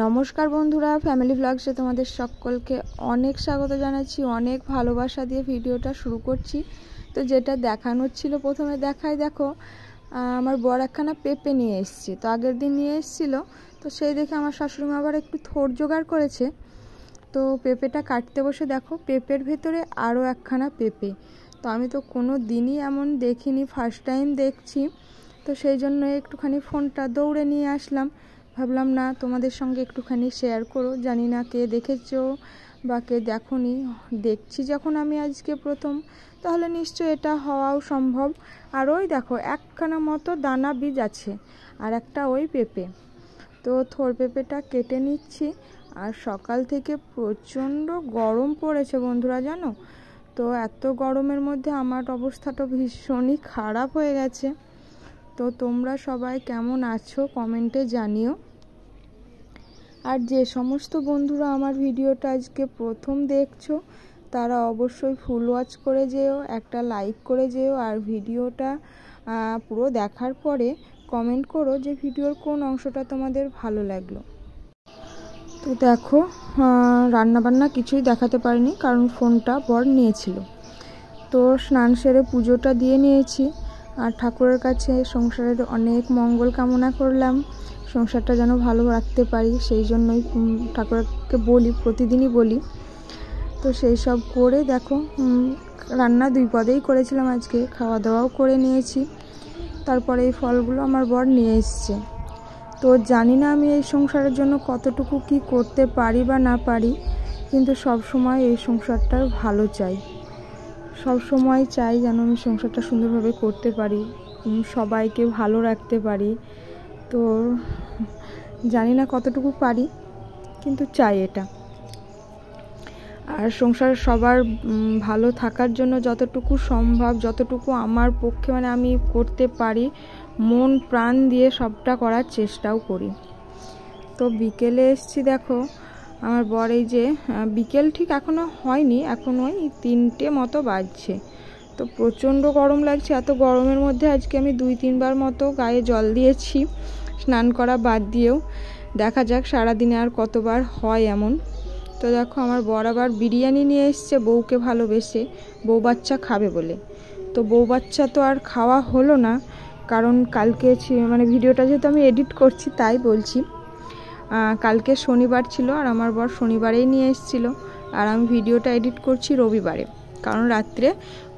নমস্কার বন্ধুরা, ফ্যামিলি ব্লগসে তোমাদের সকলকে অনেক স্বাগত জানাচ্ছি। অনেক ভালোবাসা দিয়ে ভিডিওটা শুরু করছি। তো যেটা দেখানোর ছিল প্রথমে দেখাই, দেখো আমার বর একখানা পেঁপে নিয়ে এসেছি। তো আগের দিন নিয়ে এসেছিলো, তো সেই দেখে আমার শাশুড়ি মা আবার একটু থোড় জোগাড় করেছে। তো পেঁপেটা কাটতে বসে দেখো পেঁপের ভেতরে আরও একখানা পেঁপে। তো আমি তো কোনো দিনই এমন দেখিনি, ফার্স্ট টাইম দেখছি। তো সেই জন্য একটুখানি ফোনটা দৌড়ে নিয়ে আসলাম। ভাবলাম না তোমাদের সঙ্গে একটুখানি শেয়ার করো, জানি না কে দেখেছো বা কে দেখোনি। দেখছি যখন আমি আজকে প্রথম, তাহলে নিশ্চয় এটা হওয়াও সম্ভব। আর ওই দেখো একখানা মতো দানা বীজ আছে আর একটা ওই পেঁপে। তো থোড় পেঁপেটা কেটে নিচ্ছি। আর সকাল থেকে প্রচণ্ড গরম পড়েছে বন্ধুরা, জানো তো এত গরমের মধ্যে আমার অবস্থাটা ভীষণই খারাপ হয়ে গেছে। তো তোমরা সবাই কেমন আছো কমেন্টে জানিও। আর যে সমস্ত বন্ধুরা আমার ভিডিওটা আজকে প্রথম দেখছো তারা অবশ্যই ফুল ওয়াচ করে যেও, একটা লাইক করে যেও। আর ভিডিওটা পুরো দেখার পরে কমেন্ট করো যে ভিডিওর কোন অংশটা তোমাদের ভালো লাগলো। তো দেখো রান্নাবান্না কিছুই দেখাতে পারিনি, কারণ ফোনটা বর নিয়েছিল। তো স্নান সেরে পুজোটা দিয়ে নিয়েছি। আর ঠাকুরের কাছে সংসারের অনেক মঙ্গল কামনা করলাম, সংসারটা যেন ভালো রাখতে পারি, সেই জন্যই ঠাকুরকে বলি, প্রতিদিনই বলি। তো সেই সব করে দেখো রান্না দুই পদেই করেছিলাম আজকে, খাওয়া দাওয়াও করে নিয়েছি। তারপরে এই ফলগুলো আমার বর নিয়ে এসছে। তো জানি না আমি এই সংসারের জন্য কতটুকু কি করতে পারি বা না পারি, কিন্তু সব সময় এই সংসারটার ভালো চাই। সব সময় চাই যেন আমি সংসারটা সুন্দরভাবে করতে পারি, সবাইকে ভালো রাখতে পারি। তো জানি না কতটুকু পারি, কিন্তু চাই এটা। আর সংসার সবার ভালো থাকার জন্য যতটুকু সম্ভব, যতটুকু আমার পক্ষে মানে আমি করতে পারি, মন প্রাণ দিয়ে সবটা করার চেষ্টাও করি। তো বিকেলে এসছি, দেখো আমার বর এই যে বিকেল ঠিক এখনও হয়নি, এখন ওই 3টে মতো বাজছে। তো প্রচণ্ড গরম লাগছে। এত গরমের মধ্যে আজকে আমি 2-3 বার মতো গায়ে জল দিয়েছি, স্নান করা বাদ দিয়েও। দেখা যাক সারাদিনে আর কতবার হয় এমন। তো দেখো আমার বর আবার বিরিয়ানি নিয়ে এসছে বউকে ভালোবেসে, বউ বাচ্চা খাবে বলে। তো বউ বাচ্চা তো আর খাওয়া হলো না, কারণ কালকে মানে ভিডিওটা যেহেতু আমি এডিট করছি তাই বলছি। কালকে শনিবার ছিল আর আমার বর শনিবারেই নিয়ে এসেছিলো, আর আমি ভিডিওটা এডিট করছি রবিবারে, কারণ রাত্রে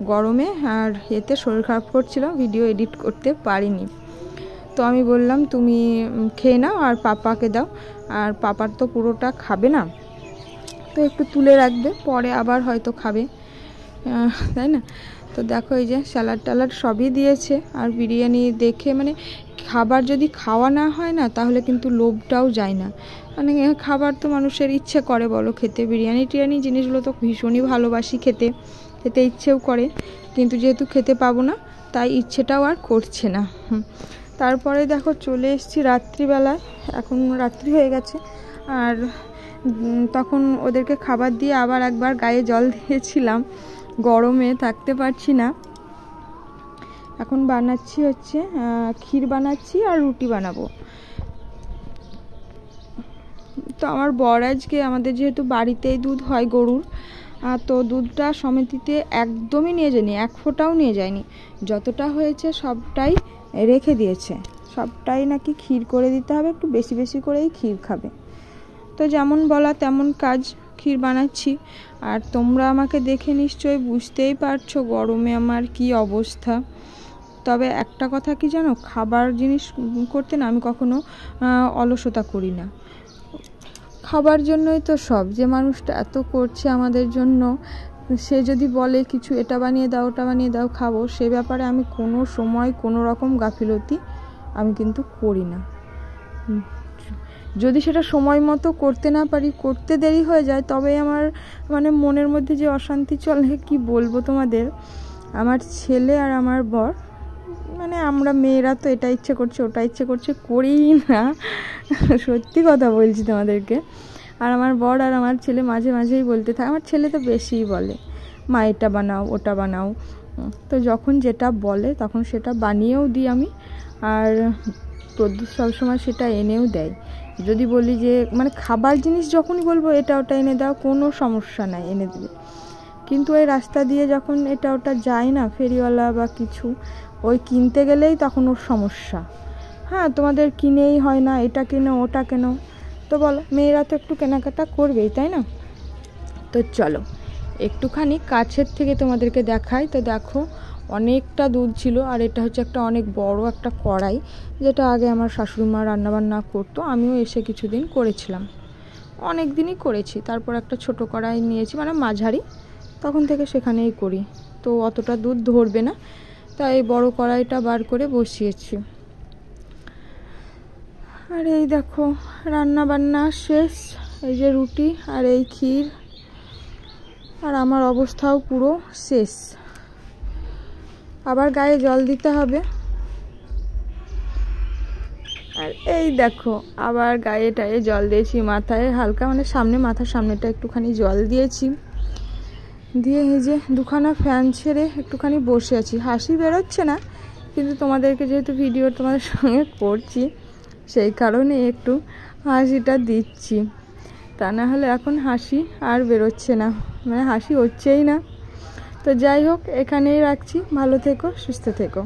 গরমে আর এতে শরীর খারাপ করছিল, ভিডিও এডিট করতে পারিনি। তো আমি বললাম তুমি খেয়ে নাও আর পাপাকে দাও, আর পাপার তো পুরোটা খাবে না, তো একটু তুলে রাখবে, পরে আবার হয়তো খাবে, তাই না। তো দেখো এই যে স্যালাড ট্যালাড সবই দিয়েছে। আর বিরিয়ানি দেখে মানে খাবার যদি খাওয়া না হয় না, তাহলে কিন্তু লোভটাও যায় না। মানে খাবার তো মানুষের ইচ্ছে করে বলো খেতে, বিরিয়ানি টিরিয়ানি জিনিসগুলো তো ভীষণই ভালোবাসি খেতে, খেতে ইচ্ছেও করে, কিন্তু যেহেতু খেতে পাবো না তাই ইচ্ছেটাও আর করছে না। তারপরে দেখো চলে এসেছি রাত্রিবেলায়, এখন রাত্রি হয়ে গেছে। আর তখন ওদেরকে খাবার দিয়ে আবার একবার গায়ে জল দিয়েছিলাম, গরমে থাকতে পারছি না। এখন বানাচ্ছি হচ্ছে ক্ষীর বানাচ্ছি আর রুটি বানাবো। তো আমার বর আজকে আমাদের যেহেতু বাড়িতেই দুধ হয় গরুর, তো দুধটা সমিতিতে একদমই নিয়ে যায়নি, 1 ফোঁটাও নিয়ে যায়নি, যতটা হয়েছে সবটাই রেখে দিয়েছে। সবটাই নাকি ক্ষীর করে দিতে হবে, একটু বেশি বেশি করেই ক্ষীর খাবে। তো যেমন বলা তেমন কাজ, ক্ষীর বানাচ্ছি। আর তোমরা আমাকে দেখে নিশ্চয়ই বুঝতেই পারছো গরমে আমার কি অবস্থা। তবে একটা কথা কি জানো, খাবার জিনিস করতে না আমি কখনো অলসতা করি না। খাবার জন্যই তো সব, যে মানুষটা এত করছে আমাদের জন্য, সে যদি বলে কিছু এটা বানিয়ে দাও ওটা বানিয়ে দাও খাবো, সে ব্যাপারে আমি কোনো সময় কোনো রকম গাফিলতি আমি কিন্তু করি না। যদি সেটা সময় মতো করতে না পারি, করতে দেরি হয়ে যায়, তবে আমার মানে মনের মধ্যে যে অশান্তি চলে কি বলবো তোমাদের। আমার ছেলে আর আমার বর মানে আমরা মেয়েরা তো এটা ইচ্ছে করছে ওটা ইচ্ছে করছে করিই না, সত্যি কথা বলছি তোমাদেরকে। আর আমার বর আর আমার ছেলে মাঝে মাঝেই বলতে থাকে, আমার ছেলে তো বেশিই বলে মা এটা বানাও ওটা বানাও। তো যখন যেটা বলে তখন সেটা বানিয়েও দিই আমি, আর প্রদ্যুৎ সবসময় সেটা এনেও দেয়। যদি বলি যে মানে খাবার জিনিস যখনই বলবো এটা ওটা এনে দাও, কোনো সমস্যা নাই, এনে দেবে। কিন্তু ওই রাস্তা দিয়ে যখন এটা ওটা যায় না ফেরিওয়ালা বা কিছু, ওই কিনতে গেলেই তখন ওর সমস্যা। হ্যাঁ, তোমাদের কিনেই হয় না, এটা কেনো ওটা কেনো, তো বলো মেয়েরা তো একটু কেনাকাটা করবেই, তাই না? তো চলো একটুখানি কাছের থেকে তোমাদেরকে দেখাই। তো দেখো অনেকটা দুধ ছিল, আর এটা হচ্ছে একটা অনেক বড় একটা কড়াই, যেটা আগে আমার শাশুড়িমা রান্নাবান্না করতো, আমিও এসে কিছুদিন করেছিলাম, অনেক দিনই করেছি। তারপর একটা ছোট কড়াই নিয়েছি, মানে মাঝারি, তখন থেকে সেখানেই করি, তো অতটা দুধ ধরবে না, তাই এই বড় কড়াইটা বার করে বসিয়েছি। আর এই দেখো রান্না বান্না শেষ, এই যে রুটি আর এই ক্ষীর, আর আমার অবস্থাও পুরো শেষ। আবার গায়ে জল দিতে হবে। আর এই দেখো আবার গায়ে টায়ে জল দিয়েছি, মাথায় হালকা, মানে সামনে, মাথার সামনেটা একটুখানি জল দিয়েছি, দিয়ে এই যে দুখানা ফ্যান ছেড়ে একটুখানি বসে আছি। হাসি বেরোচ্ছে না, কিন্তু তোমাদেরকে যেহেতু ভিডিও তোমাদের সঙ্গে করছি সেই কারণে একটু হাসিটা দিচ্ছি, তা না হলে এখন হাসি আর বেরোচ্ছে না, মানে হাসি হচ্ছেই না। তো যাই হোক, এখানেই রাখছি, ভালো থেকো, সুস্থ থেকো।